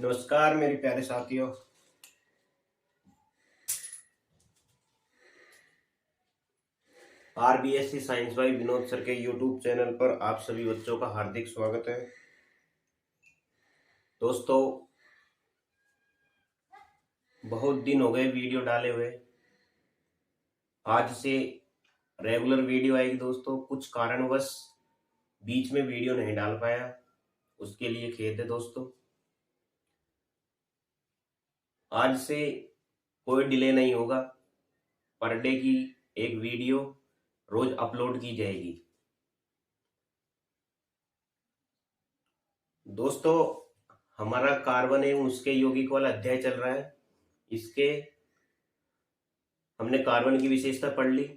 नमस्कार मेरे प्यारे साथियों। RBSC science by Vinod sir के यूट्यूब चैनल पर आप सभी बच्चों का हार्दिक स्वागत है। दोस्तों, बहुत दिन हो गए वीडियो डाले हुए। आज से रेगुलर वीडियो आएगी दोस्तों। कुछ कारणवश बीच में वीडियो नहीं डाल पाया, उसके लिए खेद है दोस्तों। आज से कोई डिले नहीं होगा। पर डे की एक वीडियो रोज अपलोड की जाएगी। दोस्तों, हमारा कार्बन एवं उसके यौगिक वाला अध्याय चल रहा है। इसके हमने कार्बन की विशेषता पढ़ ली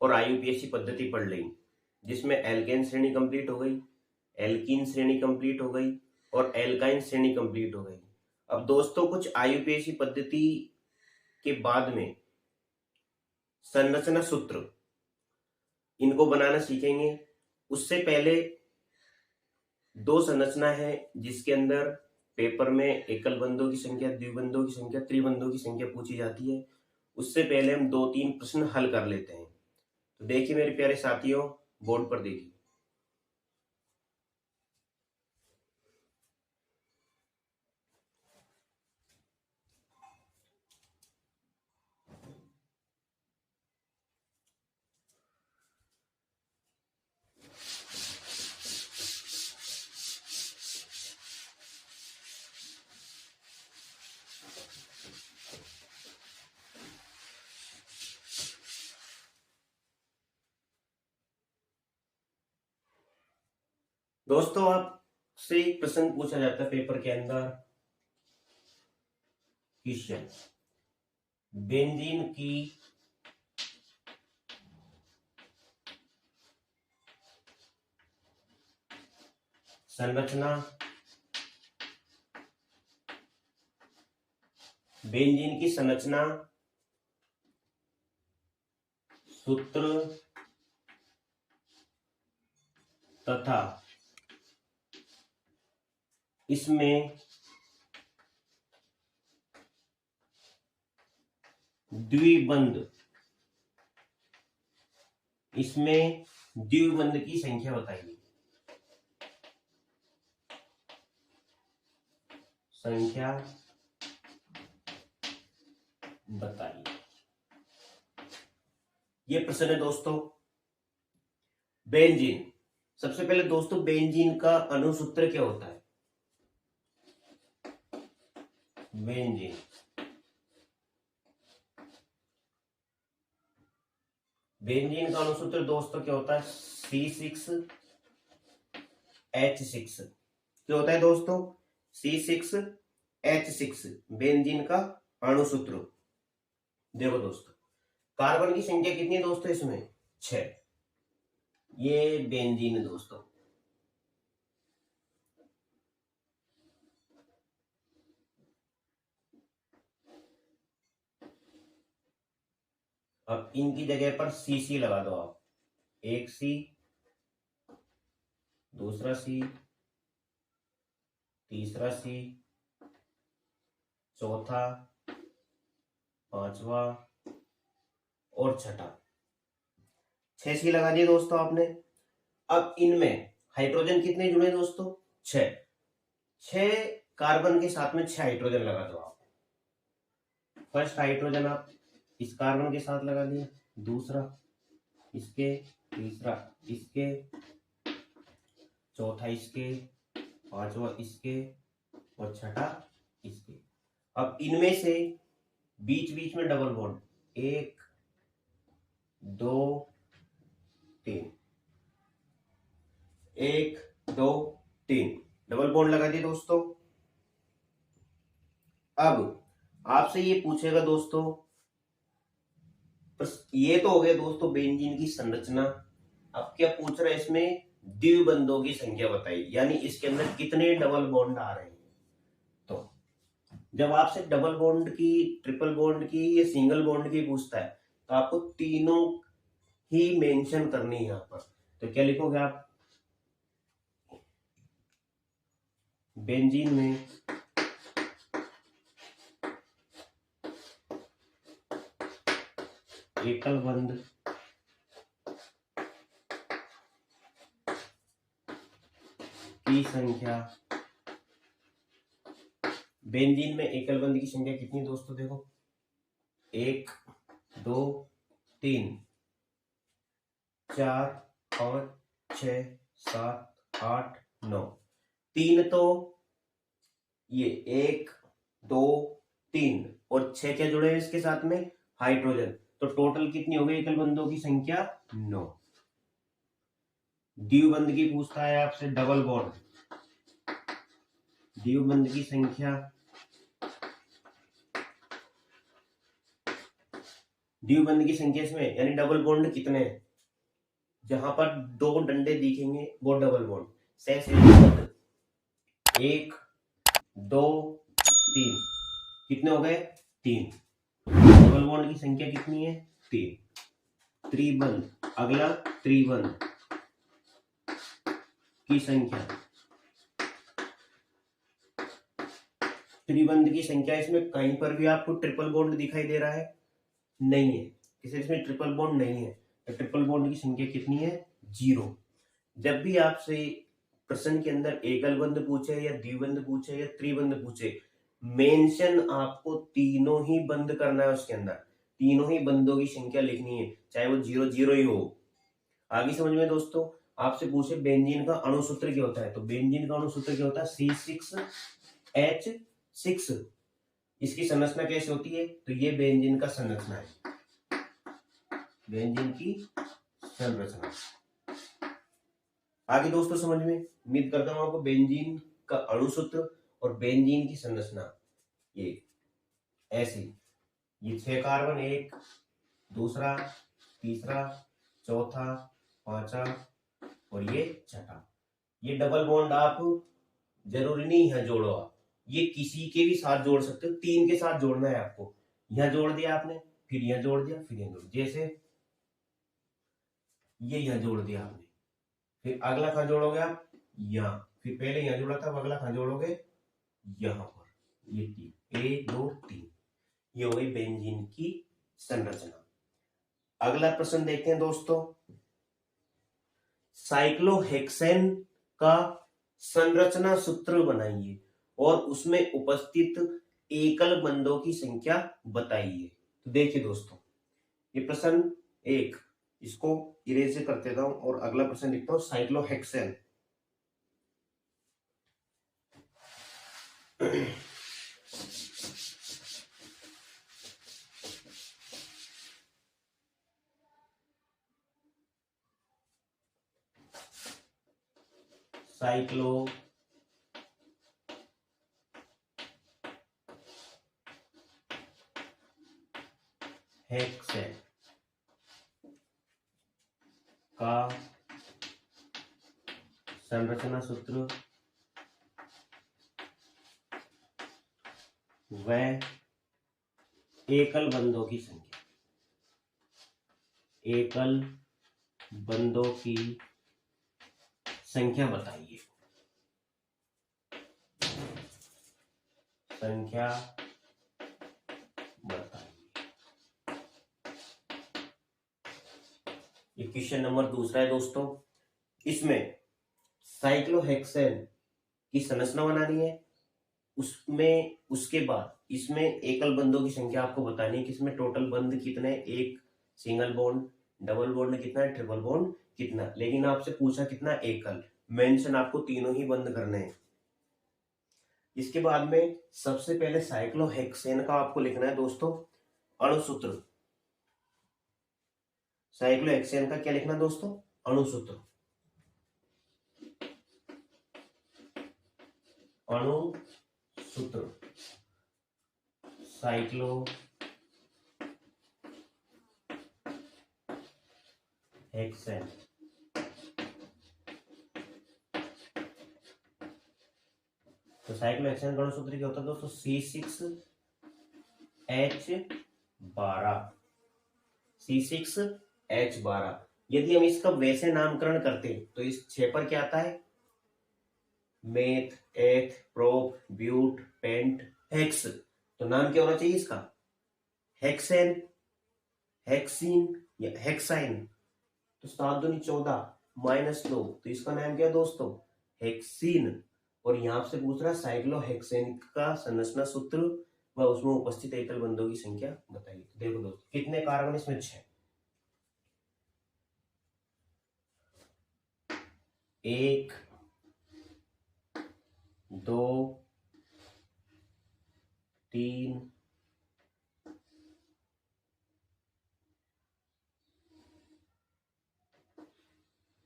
और आईयूपीएसी पद्धति पढ़ ली, जिसमें एल्केन श्रेणी कंप्लीट हो गई, एल्कीन श्रेणी कंप्लीट हो गई और एल्काइन श्रेणी कंप्लीट हो गई। अब दोस्तों, कुछ आईयूपीएसी पद्धति के बाद में संरचना सूत्र इनको बनाना सीखेंगे। उससे पहले दो संरचना है जिसके अंदर पेपर में एकल बंधों की संख्या, द्विबंधों की संख्या, त्रिबंधों की संख्या पूछी जाती है। उससे पहले हम 2-3 प्रश्न हल कर लेते हैं। तो देखिए मेरे प्यारे साथियों, बोर्ड पर देखिए। दोस्तों, आपसे एक प्रश्न पूछा जाता है पेपर के अंदर। क्वेश्चन, बेंजीन की संरचना, बेंजीन की संरचना, सूत्र तथा इसमें द्विबंध की संख्या बताइए। संख्या बताइए, ये प्रश्न है दोस्तों। बेंजीन, सबसे पहले दोस्तों बेंजीन का अणुसूत्र क्या होता है? बेंजीन बेंजीन का अणुसूत्र दोस्तों क्या होता है? C6H6। क्या होता है दोस्तों? C6H6 बेंजीन का अणुसूत्र। देखो दोस्तों, कार्बन की संख्या कितनी है दोस्तों? इसमें 6। ये बेंजीन है दोस्तों। अब इनकी जगह पर CC लगा दो आप। एक C, दूसरा C, तीसरा C, चौथा, पांचवा और छठा। 6 C लगा दिए दोस्तों आपने। अब इनमें हाइड्रोजन कितने जुड़े दोस्तों? 6। 6 कार्बन के साथ में 6 हाइड्रोजन लगा दो आप। फर्स्ट हाइड्रोजन आप इस कार्बन के साथ लगा दिया, दूसरा इसके, तीसरा इसके, चौथा इसके, पांचवा इसके और छठा इसके। अब इनमें से बीच बीच में डबल बॉन्ड, 1 2 3, 1 2 3 डबल बॉन्ड लगा दिए दोस्तों। अब आपसे ये पूछेगा दोस्तों, ये तो हो गया दोस्तों बेंजीन की संरचना। अब क्या पूछ रहा है? इसमें द्विबंधों की संख्या बताइए, यानी इसके अंदर कितने डबल बॉन्ड आ रहे हैं। तो जब आपसे डबल बॉन्ड की, ट्रिपल बॉन्ड की या सिंगल बॉन्ड की पूछता है तो आपको तीनों ही मेंशन करनी है यहां पर। तो क्या लिखोगे आप? बेंजीन में एकल बंध की संख्या, बेंजीन में एकल बंध की संख्या कितनी दोस्तों, देखो 1 2 3 4 5 6 7 8 9, 3 तो ये 1 2 3 और 6 क्या जुड़े हैं इसके साथ में, हाइड्रोजन। तो टोटल कितनी हो गई एकल बंधों की संख्या, 9। द्विबंध की पूछता है आपसे, डबल बॉन्ड, द्विबंध की संख्या, द्विबंध की संख्या इसमें यानी डबल बॉन्ड कितने हैं, जहां पर 2 डंडे दिखेंगे वो डबल बॉन्ड, से 1 2 3, कितने हो गए, 3। डबल बॉन्ड की संख्या कितनी है, 3। त्रिबंध, अगला त्रिबंध की संख्या, त्रिबंध की संख्या इसमें कहीं पर भी आपको ट्रिपल बॉन्ड दिखाई दे रहा है, नहीं है, किसी इसमें ट्रिपल बॉन्ड नहीं है, तो ट्रिपल बॉन्ड की संख्या कितनी है, 0। जब भी आपसे प्रश्न के अंदर एकल बंध पूछे या द्विबंध पूछे या त्रिबंध पूछे, मेंशन आपको तीनों ही बंद करना है, उसके अंदर तीनों ही बंधों की संख्या लिखनी है, चाहे वो 0 0 ही हो। आगे समझ में दोस्तों, आपसे पूछे बेंजीन का अणुसूत्र क्या होता है, तो बेंजीन का अणुसूत्र क्या होता है, C6H6। इसकी संरचना कैसे होती है, तो ये बेंजीन का संरचना है, बेंजीन की संरचना। आगे दोस्तों समझ में, उम्मीद करता हूं आपको बेंजीन का अणुसूत्र और बेंजीन की संरचना ये ऐसी, ये 6 कार्बन, एक दूसरा तीसरा चौथा पांचवा और ये छठा। ये डबल बॉन्ड आप जरूरी नहीं है जोड़ो, आप ये किसी के भी साथ जोड़ सकते हो, 3 के साथ जोड़ना है आपको। यहां जोड़ दिया आपने, फिर यहां जोड़ दिया, फिर यहां जोड़, जैसे ये यहां जोड़ दिया आपने, फिर अगला कहां जोड़ोगे आप, यहां, फिर पहले यहां जोड़ा था, अगला कहां जोड़ोगे, यहां पर, ये 3 1 2 3, ये हो गई बेंजीन की संरचना। अगला प्रश्न देखते हैं दोस्तों, साइक्लोहेक्सेन का संरचना सूत्र बनाइए और उसमें उपस्थित एकल बंधों की संख्या बताइए। तो देखिए दोस्तों, ये प्रश्न 1, इसको इरेज कर देता हूं और अगला प्रश्न लिखता हूं, साइक्लोहेक्सेन। साइक्लो हेक्सेन का संरचना सूत्र व एकल बंधों की संख्या, एकल बंधों की संख्या बताइए, संख्या बताइए। ये क्वेश्चन नंबर 2 है दोस्तों। इसमें साइक्लोहेक्सेन की संरचना बनानी है, उसमें उसके बाद इसमें एकल बंधों की संख्या आपको बतानी है कि इसमें टोटल बंध कितने, एक सिंगल बॉन्ड, डबल बॉन्ड कितना है, ट्रिपल बॉन्ड कितना, लेकिन आपसे पूछा कितना, एकल, मेंशन आपको तीनों ही बंद करने हैं। इसके बाद में सबसे पहले साइक्लोहेक्सेन का आपको लिखना है दोस्तों अणुसूत्र। साइक्लोहेक्सेन का क्या लिखना है दोस्तों, अणुसूत्र, अणुसूत्र साइक्लोहेक्सेन। तो साइक्लोहेक्सेन का अणुसूत्र क्या होता है दोस्तों, C6H12, C6H12। यदि हम इसका वैसे नामकरण करते तो इस 6 पर क्या आता है, मेथ, एथ, प्रोप, ब्यूट, पेंट, हेक्स। तो नाम क्या होना चाहिए इसका, हेक्सेन। हेक्सीन या हेक्साइन, तो 7 दूनी 14 -2, तो इसका नाम क्या दोस्तों, हेक्सीन। और यहां से पूछ रहा साइक्लोहेक्सेन का संरचना सूत्र व उसमें उपस्थित एकल बंधों की संख्या बताइए। तो देखो दोस्तों कितने कार्बन इसमें, 6। 1 2 3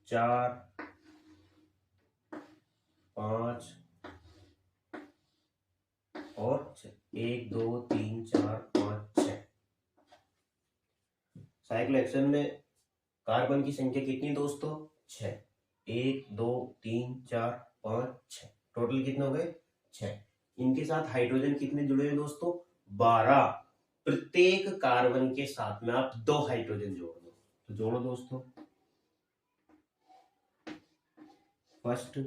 4 5 और 6। 1 2 3 4 5 6। साइक्लोहेक्सेन में कार्बन की संख्या कितनी दोस्तों, 6। 1 2 3 4 5 6, टोटल कितने हो गए, 6। इनके साथ हाइड्रोजन कितने जुड़े हैं दोस्तों, 12। प्रत्येक कार्बन के साथ में आप 2 हाइड्रोजन जोड़ दो, तो जोड़ो दोस्तों, फर्स्ट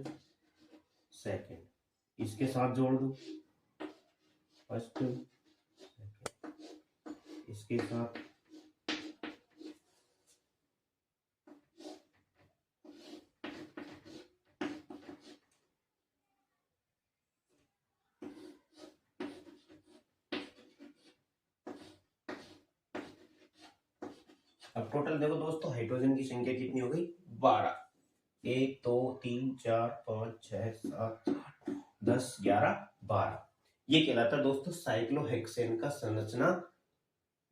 सेकंड, इसके साथ जोड़ दो, फर्स्ट सेकंड, इसके साथ, अब टोटल देखो दोस्तों हाइड्रोजन की संख्या कितनी हो गई, 12। 1 2 3 4 5 6 7 8 10 11 12। ये कहलाता है दोस्तों साइक्लोहेक्सेन का संरचना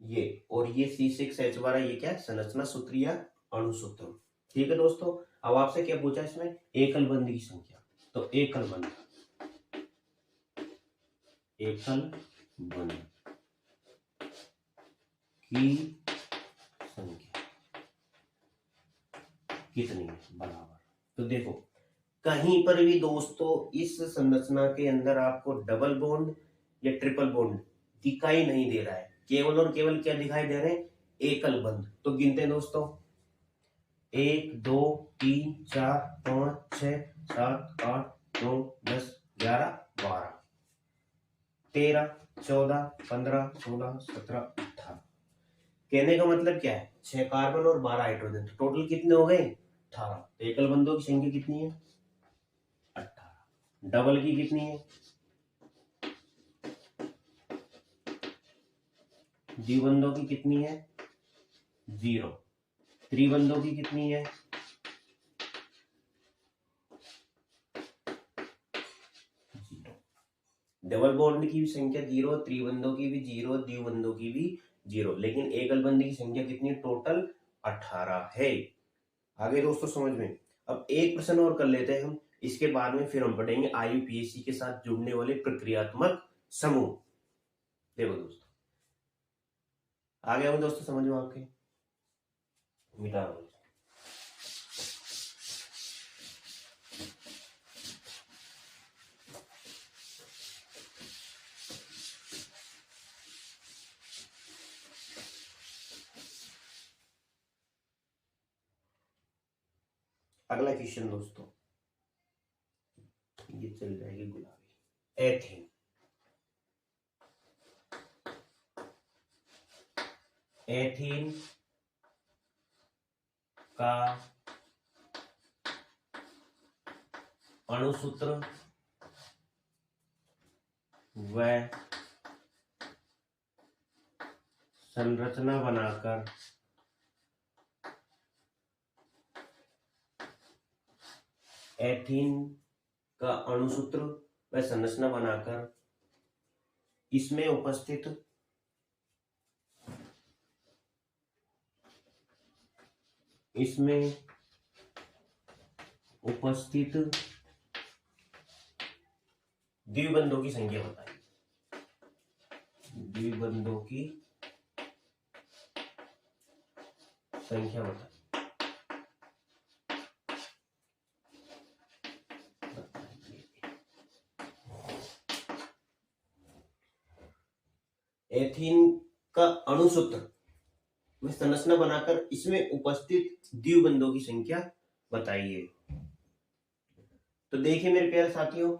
ये, और ये C6H12 ये क्या है, संरचना सूत्र या अणुसूत्र। ठीक है दोस्तों, अब आपसे क्या पूछा इसमें, एकल बंध की संख्या। तो एकल बंध की संख्या कितनी है, बराबर। तो देखो कहीं पर भी दोस्तों इस संरचना के अंदर आपको डबल बॉन्ड या ट्रिपल बॉन्ड दिखाई नहीं दे रहा है, केवल और केवल क्या दिखाई दे रहे हैं, एकल बंध। तो गिनते हैं दोस्तों, 1 2 3 4 5 6 7 8 9 10 11 12 13 14 15 16 17 18। कहने का मतलब क्या है, 6 कार्बन और 12 हाइड्रोजन, तो टोटल कितने हो गए, 18। एकल बंधों की संख्या कितनी है, 18। डबल की कितनी है, द्विबंधों की कितनी है, 0। त्रिबंधों की कितनी है, 0। डबल बॉन्ड की भी संख्या 0, त्रिबंधों की भी 0, द्विबंधों की भी 0, लेकिन एकल बंध की संख्या कितनी है, टोटल 18 है। आगे दोस्तों समझ में। अब एक प्रश्न और कर लेते हैं हम, इसके बाद में फिर हम पढ़ेंगे IUPAC के साथ जुड़ने वाले प्रक्रियात्मक समूह। देखो दोस्तों आ गया हूं दोस्तों समझ में आपके, मिटा दो। अगला क्वेश्चन दोस्तों, ये चल जाएगी गुलाबी, एथीन। एथीन का अणुसूत्र व संरचना बनाकर एथीन का अणुसूत्र व संरचना बनाकर इसमें उपस्थित द्विबंधों की संख्या बताइए। द्विबंधों की संख्या बताइए। एथीन का अणुसूत्र में संरचना बनाकर इसमें उपस्थित द्विबंधों की संख्या बताइए। तो देखिए मेरे प्यारे साथियों,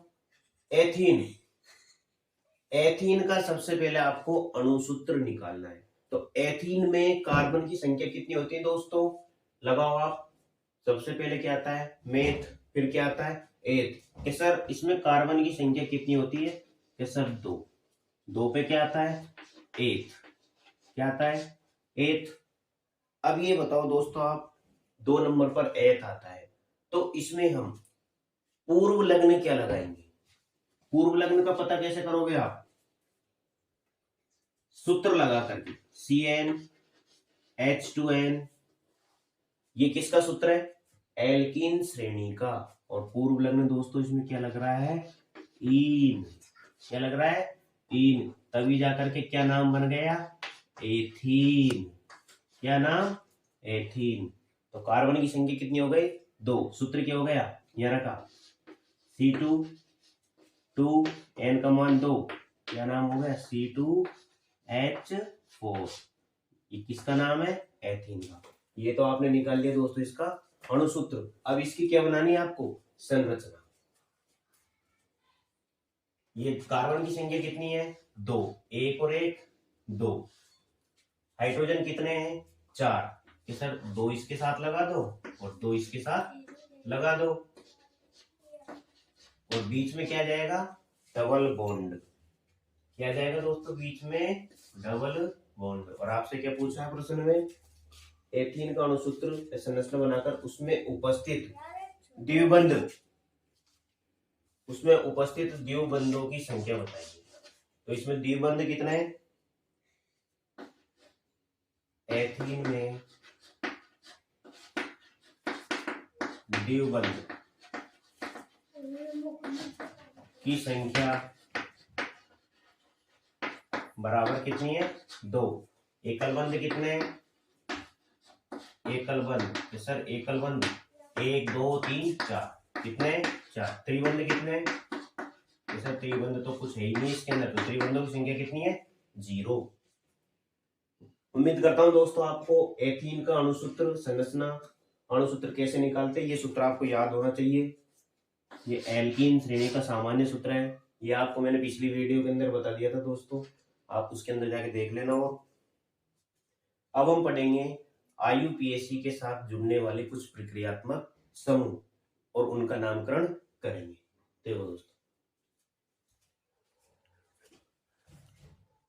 एथीन का सबसे पहले आपको अणुसूत्र निकालना है। तो एथीन में कार्बन की संख्या कितनी होती है दोस्तों? लगाओ आप। सबसे पहले क्या आता है? मेथ। फिर क्या आता है? एथ। कि सर इसमें कार्बन की संख्या कितनी होती है? कि सर 2। 2 पे क्या आता है? एथ। क्या आता है? एथ। अब ये बताओ दोस्तों आप, 2 नंबर पर एथ आता है, तो इसमें हम पूर्व लग्न क्या लगाएंगे? पूर्व लग्न का पता कैसे करोगे आप? सूत्र लगा करके, CnH2n। ये किसका सूत्र है? एल्कीन श्रेणी का। और पूर्व लग्न दोस्तों इसमें क्या लग रहा है? ईन। क्या लग रहा है? ईन। तभी जाकर के क्या नाम बन गया? एथीन। क्या नाम? एथीन। तो कार्बन की संख्या कितनी हो गई? 2। सूत्र क्या हो गया? यहां रखा, C2N का मान 2। क्या नाम हो गया? C2H4। ये किसका नाम है? एथीन का। ये तो आपने निकाल लिया दोस्तों इसका अणुसूत्र। अब इसकी क्या बनानी है आपको? संरचना। ये कार्बन की संख्या कितनी है? 2। 1 और 1 2। हाइड्रोजन कितने हैं? 4। कि सर 2 इसके साथ लगा दो और 2 इसके साथ लगा दो, और बीच में क्या जाएगा? Double bond. क्या जाएगा दोस्तों बीच में? Double bond. और आपसे क्या पूछा है प्रश्न में? एथीन का अणुसूत्र संरचना बनाकर उसमें उपस्थित द्विबंधों की संख्या बताइए। तो इसमें द्विबंध कितने हैं? एथीन में द्विबंध की संख्या बराबर कितनी है? 2। एकल बंध कितने हैं? एकल बंध, तो सर एकल बंध 1 2 3 4। कितने? 4। त्रिबंध कितने? तो सर त्रिबंध तो कुछ है ही नहीं इसके अंदर, तो त्रिबंधों की संख्या कितनी है? 0। उम्मीद करता हूं दोस्तों आपको एथीन का अणुसूत्र संरचना, अणुसूत्र कैसे निकालते हैं ये सूत्र आपको याद होना चाहिए। ये एल्कीन श्रेणी का सामान्य सूत्र है। ये आपको मैंने पिछली वीडियो के अंदर बता दिया था दोस्तों, आप उसके अंदर जाके देख लेना। और अब हम पढ़ेंगे IUPAC के साथ जुड़ने वाले कुछ प्रक्रियात्मक समूह और उनका नामकरण करेंगे। तो दोस्तों